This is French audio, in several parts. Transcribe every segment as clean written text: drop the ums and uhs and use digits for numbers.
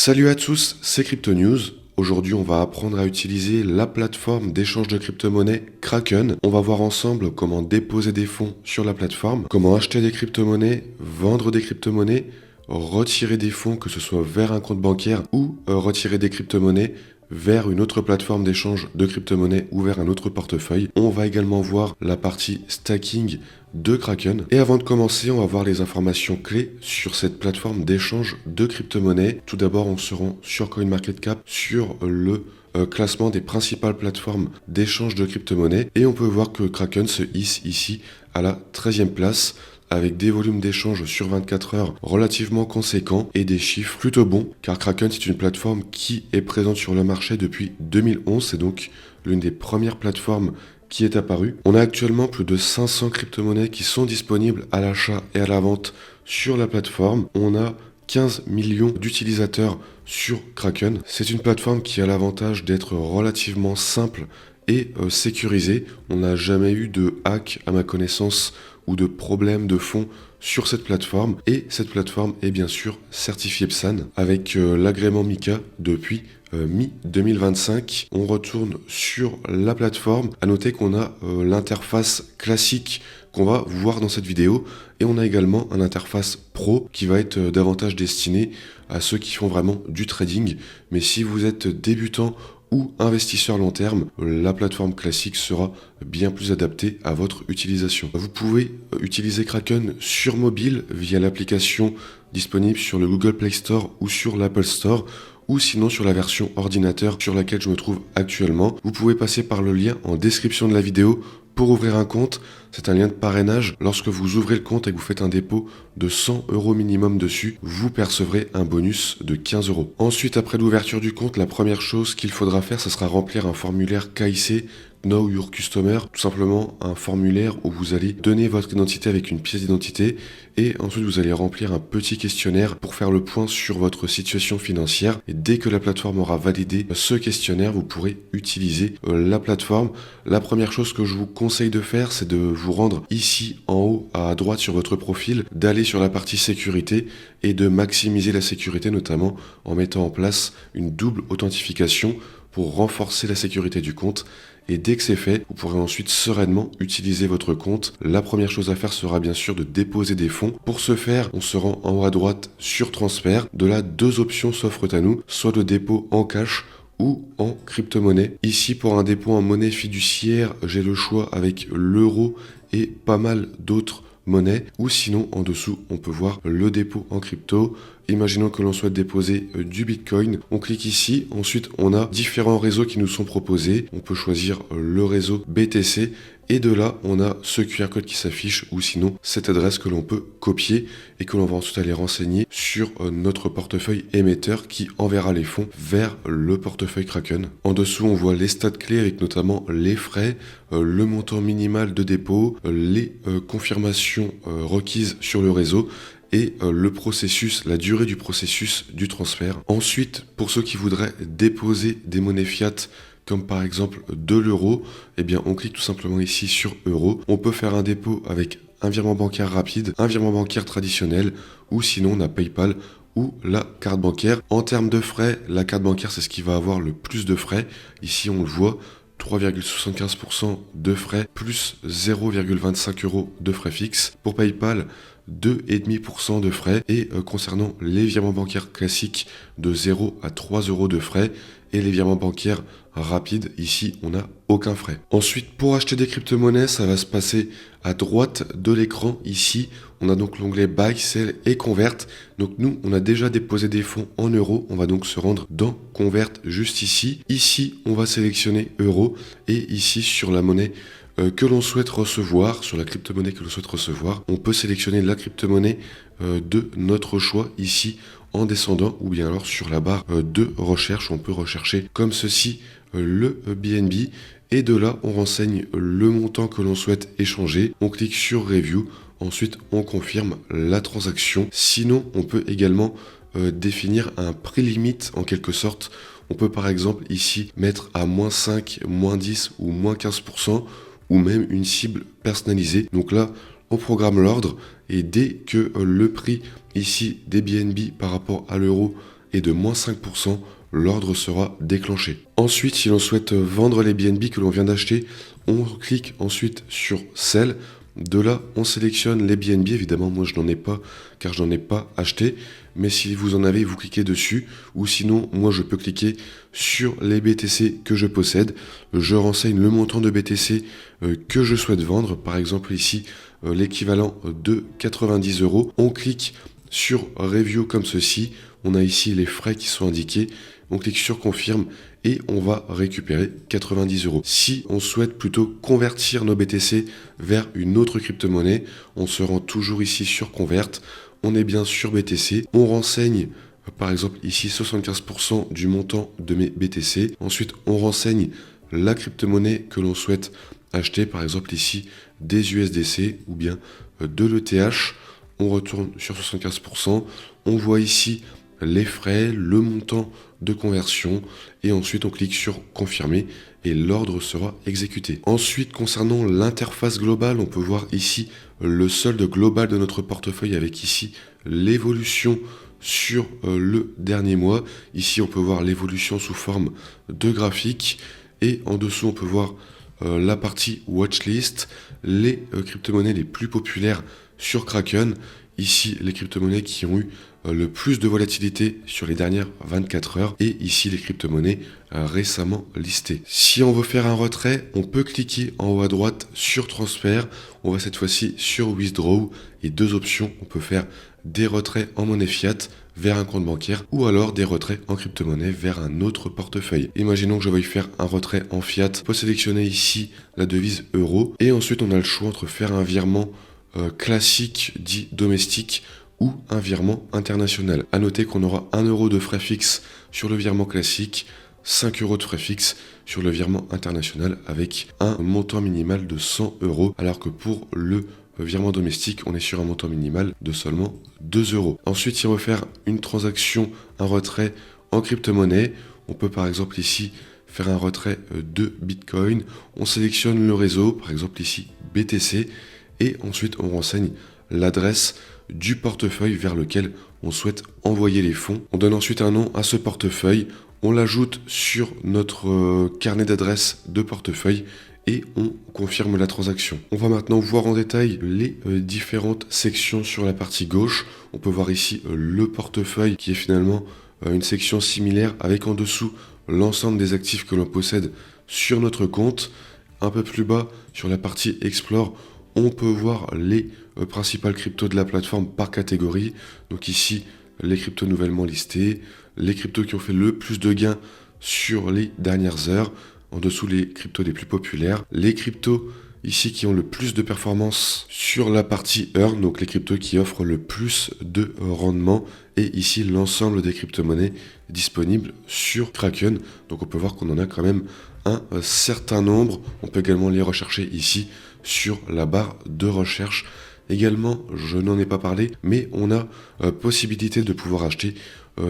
Salut à tous, c'est Crypto News. Aujourd'hui, on va apprendre à utiliser la plateforme d'échange de crypto-monnaies Kraken. On va voir ensemble comment déposer des fonds sur la plateforme, comment acheter des crypto-monnaies, vendre des crypto-monnaies, retirer des fonds, que ce soit vers un compte bancaire ou retirer des crypto-monnaies vers une autre plateforme d'échange de crypto-monnaies ou vers un autre portefeuille. On va également voir la partie stacking de Kraken. Et avant de commencer, on va voir les informations clés sur cette plateforme d'échange de crypto-monnaies. Tout d'abord, on se rend sur CoinMarketCap sur le classement des principales plateformes d'échange de crypto-monnaies. Et on peut voir que Kraken se hisse ici à la 13e place, avec des volumes d'échange sur 24 heures relativement conséquents et des chiffres plutôt bons, car Kraken c'est une plateforme qui est présente sur le marché depuis 2011, c'est donc l'une des premières plateformes qui est apparue. On a actuellement plus de 500 crypto-monnaies qui sont disponibles à l'achat et à la vente sur la plateforme. On a 15 millions d'utilisateurs sur Kraken. C'est une plateforme qui a l'avantage d'être relativement simple et sécurisée. On n'a jamais eu de hack à ma connaissance ou de problèmes de fond sur cette plateforme. Et cette plateforme est bien sûr certifiée PSAN avec l'agrément MiCA depuis mi-2025. On retourne sur la plateforme. À noter qu'on a l'interface classique qu'on va voir dans cette vidéo et on a également une interface pro qui va être davantage destinée à ceux qui font vraiment du trading. Mais si vous êtes débutant ou investisseur long terme, la plateforme classique sera bien plus adaptée à votre utilisation. Vous pouvez utiliser Kraken sur mobile via l'application disponible sur le Google Play Store ou sur l'Apple Store, ou sinon sur la version ordinateur sur laquelle je me trouve actuellement. Vous pouvez passer par le lien en description de la vidéo pour ouvrir un compte. C'est un lien de parrainage. Lorsque vous ouvrez le compte et que vous faites un dépôt de 100 € minimum dessus, vous percevrez un bonus de 15 €. Ensuite, après l'ouverture du compte, la première chose qu'il faudra faire, ce sera remplir un formulaire KIC, Know Your Customer, tout simplement un formulaire où vous allez donner votre identité avec une pièce d'identité et ensuite vous allez remplir un petit questionnaire pour faire le point sur votre situation financière. Et dès que la plateforme aura validé ce questionnaire, vous pourrez utiliser la plateforme. La première chose que je vous conseille de faire, c'est de vous rendre ici en haut à droite sur votre profil, d'aller sur la partie sécurité et de maximiser la sécurité, notamment en mettant en place une double authentification pour renforcer la sécurité du compte. Et dès que c'est fait, vous pourrez ensuite sereinement utiliser votre compte. La première chose à faire sera bien sûr de déposer des fonds. Pour ce faire, on se rend en haut à droite sur transfert. De là, deux options s'offrent à nous, soit le dépôt en cash ou en crypto-monnaie. Ici, pour un dépôt en monnaie fiduciaire, j'ai le choix avec l'euro et pas mal d'autres monnaie, ou sinon en dessous on peut voir le dépôt en crypto. Imaginons que l'on souhaite déposer du Bitcoin, on clique ici, ensuite on a différents réseaux qui nous sont proposés, on peut choisir le réseau BTC et de là on a ce QR code qui s'affiche ou sinon cette adresse que l'on peut copier et que l'on va ensuite aller renseigner sur notre portefeuille émetteur qui enverra les fonds vers le portefeuille Kraken. En dessous on voit les stats clés avec notamment les frais, le montant minimal de dépôt, les confirmations requises sur le réseau et le processus, la durée du processus du transfert. Ensuite, pour ceux qui voudraient déposer des monnaies fiat, comme par exemple de l'euro, eh bien on clique tout simplement ici sur euro. On peut faire un dépôt avec un virement bancaire rapide, un virement bancaire traditionnel, ou sinon on a PayPal ou la carte bancaire. En termes de frais, la carte bancaire c'est ce qui va avoir le plus de frais. Ici on le voit, 3,75% de frais plus 0,25 € de frais fixes. Pour PayPal, 2,5% de frais et concernant les virements bancaires classiques de 0 à 3 € de frais et les virements bancaires rapides, ici on n'a aucun frais. Ensuite, pour acheter des crypto-monnaies, ça va se passer à droite de l'écran. Ici, on a donc l'onglet Buy, Sell et Convert. Donc nous, on a déjà déposé des fonds en euros. On va donc se rendre dans Convert juste ici. Ici, on va sélectionner euros et ici sur la monnaie que l'on souhaite recevoir, sur la crypto-monnaie que l'on souhaite recevoir, on peut sélectionner la crypto-monnaie de notre choix ici en descendant ou bien alors sur la barre de recherche, on peut rechercher comme ceci le BNB et de là on renseigne le montant que l'on souhaite échanger, on clique sur Review, ensuite on confirme la transaction. Sinon on peut également définir un prix limite en quelque sorte. On peut par exemple ici mettre à -5, -10 ou -15% ou même une cible personnalisée. Donc là, on programme l'ordre et dès que le prix ici des BNB par rapport à l'euro et de moins 5%, l'ordre sera déclenché. Ensuite, si l'on souhaite vendre les BNB que l'on vient d'acheter, on clique ensuite sur Sell. De là, on sélectionne les BNB. Évidemment, moi je n'en ai pas car je n'en ai pas acheté. Mais si vous en avez, vous cliquez dessus. Ou sinon, moi je peux cliquer sur les BTC que je possède. Je renseigne le montant de BTC que je souhaite vendre. Par exemple ici, l'équivalent de 90 euros. On clique sur Review comme ceci. On a ici les frais qui sont indiqués. On clique sur Confirme et on va récupérer 90 euros. Si on souhaite plutôt convertir nos BTC vers une autre crypto-monnaie, on se rend toujours ici sur Convert. On est bien sur BTC. On renseigne par exemple ici 75% du montant de mes BTC. Ensuite, on renseigne la crypto-monnaie que l'on souhaite acheter. Par exemple ici des USDC ou bien de l'ETH. On retourne sur 75%. On voit ici les frais, le montant de conversion et ensuite on clique sur confirmer et l'ordre sera exécuté. Ensuite, concernant l'interface globale, on peut voir ici le solde global de notre portefeuille avec ici l'évolution sur le dernier mois. Ici, on peut voir l'évolution sous forme de graphique et en dessous, on peut voir la partie watchlist, les crypto-monnaies les plus populaires sur Kraken. Ici, les crypto-monnaies qui ont eu le plus de volatilité sur les dernières 24 heures et ici les crypto-monnaies récemment listées. Si on veut faire un retrait, on peut cliquer en haut à droite sur transfert. On va cette fois-ci sur withdraw et deux options. On peut faire des retraits en monnaie fiat vers un compte bancaire ou alors des retraits en crypto-monnaie vers un autre portefeuille. Imaginons que je veuille faire un retrait en fiat. On peut sélectionner ici la devise euro et ensuite on a le choix entre faire un virement classique dit domestique ou un virement international. A noter qu'on aura 1 euro de frais fixes sur le virement classique, 5 euros de frais fixes sur le virement international avec un montant minimal de 100 euros, alors que pour le virement domestique, on est sur un montant minimal de seulement 2 euros. Ensuite, si on veut faire une transaction, un retrait en crypto-monnaie, on peut par exemple ici faire un retrait de Bitcoin. On sélectionne le réseau, par exemple ici BTC, et ensuite on renseigne l'adresse du portefeuille vers lequel on souhaite envoyer les fonds. On donne ensuite un nom à ce portefeuille, on l'ajoute sur notre carnet d'adresses de portefeuille et on confirme la transaction. On va maintenant voir en détail les différentes sections sur la partie gauche. On peut voir ici le portefeuille qui est finalement une section similaire avec en dessous l'ensemble des actifs que l'on possède sur notre compte. Un peu plus bas sur la partie Explore, on peut voir les principales cryptos de la plateforme par catégorie. Donc ici, les cryptos nouvellement listés, les cryptos qui ont fait le plus de gains sur les dernières heures. En dessous, les cryptos les plus populaires. Les cryptos ici qui ont le plus de performance sur la partie Earn, donc les cryptos qui offrent le plus de rendement. Et ici, l'ensemble des crypto-monnaies disponibles sur Kraken. Donc on peut voir qu'on en a quand même un certain nombre. On peut également les rechercher ici sur la barre de recherche. Également, je n'en ai pas parlé, mais on a possibilité de pouvoir acheter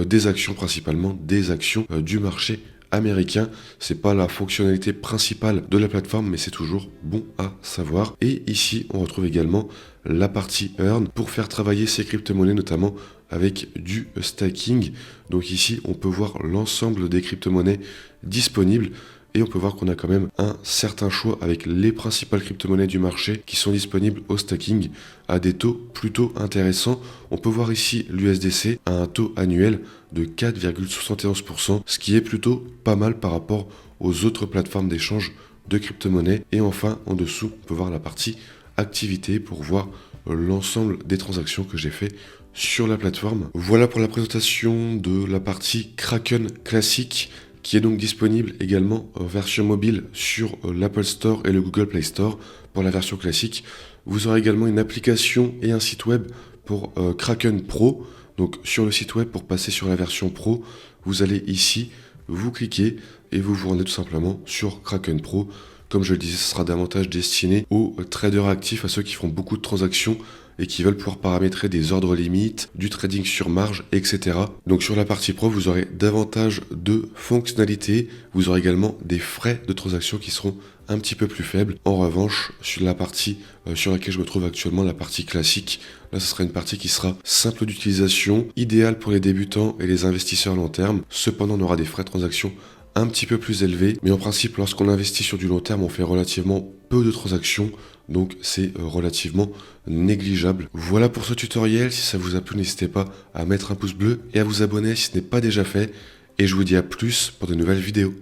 des actions, principalement des actions du marché américain. C'est pas la fonctionnalité principale de la plateforme, mais c'est toujours bon à savoir. Et ici, on retrouve également la partie Earn pour faire travailler ces crypto-monnaies, notamment avec du staking. Donc ici, on peut voir l'ensemble des crypto-monnaies disponibles. Et on peut voir qu'on a quand même un certain choix avec les principales crypto-monnaies du marché qui sont disponibles au staking à des taux plutôt intéressants. On peut voir ici l'USDC à un taux annuel de 4,71%, ce qui est plutôt pas mal par rapport aux autres plateformes d'échange de crypto-monnaies. Et enfin, en dessous, on peut voir la partie activité pour voir l'ensemble des transactions que j'ai fait sur la plateforme. Voilà pour la présentation de la partie Kraken classique, qui est donc disponible également en version mobile sur l'Apple Store et le Google Play Store pour la version classique. Vous aurez également une application et un site web pour Kraken Pro. Donc sur le site web, pour passer sur la version Pro, vous allez ici, vous cliquez et vous vous rendez tout simplement sur Kraken Pro. Comme je le disais, ce sera davantage destiné aux traders actifs, à ceux qui feront beaucoup de transactions et qui veulent pouvoir paramétrer des ordres limites, du trading sur marge, etc. Donc sur la partie pro, vous aurez davantage de fonctionnalités. Vous aurez également des frais de transaction qui seront un petit peu plus faibles. En revanche, sur la partie sur laquelle je me trouve actuellement, la partie classique, là ce sera une partie qui sera simple d'utilisation, idéale pour les débutants et les investisseurs long terme. Cependant, on aura des frais de transaction un petit peu plus élevés, mais en principe, lorsqu'on investit sur du long terme, on fait relativement peu de transactions, donc c'est relativement négligeable. Voilà pour ce tutoriel. Si ça vous a plu, n'hésitez pas à mettre un pouce bleu et à vous abonner si ce n'est pas déjà fait, et je vous dis à plus pour de nouvelles vidéos.